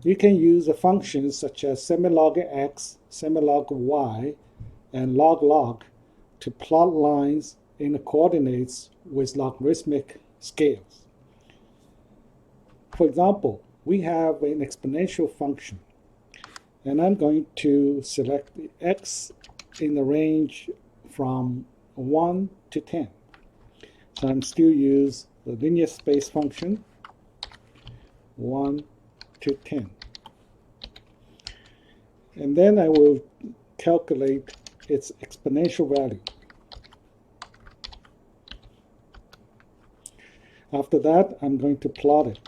You can use a function such as semilog x, semilog y, and log to plot lines in the coordinates with logarithmic scales. For example, we have an exponential function, and I'm going to select the x in the range from 1 to 10. So I'm still use the linear space function 1 to 10. And then I will calculate its exponential value. After that, I'm going to plot it.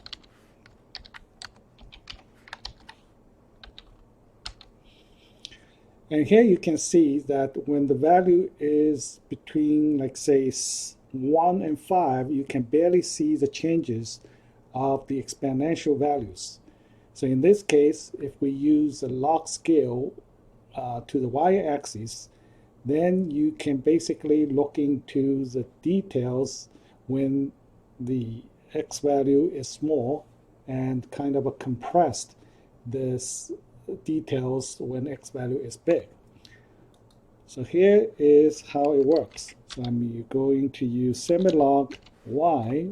And here you can see that when the value is between, like, say, 1 and 5, you can barely see the changes of the exponential values. So in this case, if we use a log scale to the y-axis, then you can basically look into the details when the x value is small and kind of compressed this details when x value is big. So here is how it works. So I'm going to use semilog y,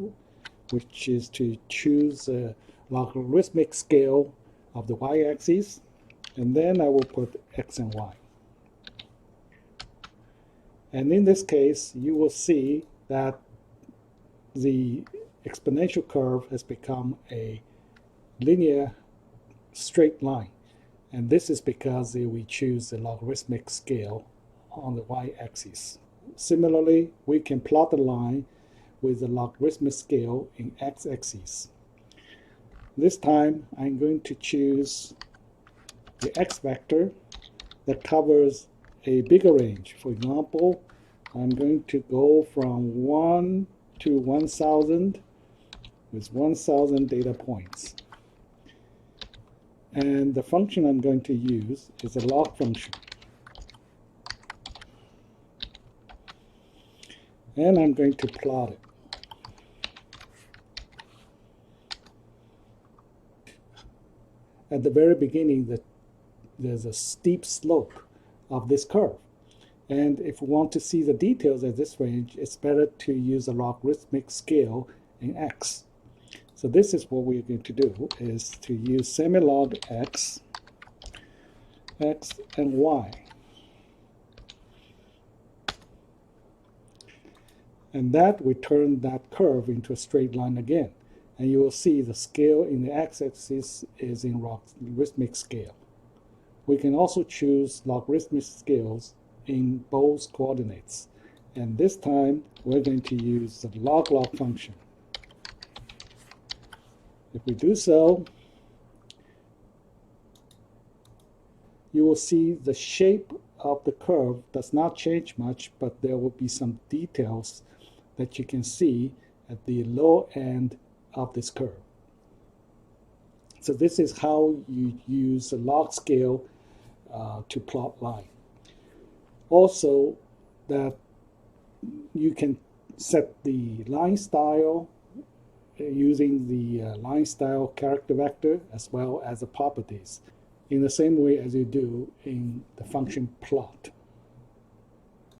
which is to choose a logarithmic scale of the y-axis, and then I will put x and y. And in this case, you will see that the exponential curve has become a linear straight line. And this is because we choose the logarithmic scale on the y-axis. Similarly, we can plot the line with the logarithmic scale in x-axis. This time, I'm going to choose the x vector that covers a bigger range. For example, I'm going to go from 1 to 1,000 with 1,000 data points. And the function I'm going to use is a log function. And I'm going to plot it. At the very beginning, there's a steep slope of this curve. And if we want to see the details at this range, it's better to use a logarithmic scale in x. So this is what we're going to do, is to use semilog x, and y. And that will turn that curve into a straight line again. And you will see the scale in the x-axis is in logarithmic scale. We can also choose logarithmic scales in both coordinates. And this time, we're going to use the log function. If we do so, you will see the shape of the curve does not change much, but there will be some details that you can see at the low end of this curve. So this is how you use the log scale to plot line. Also, that you can set the line style using the line style character vector as well as the properties in the same way as you do in the function plot.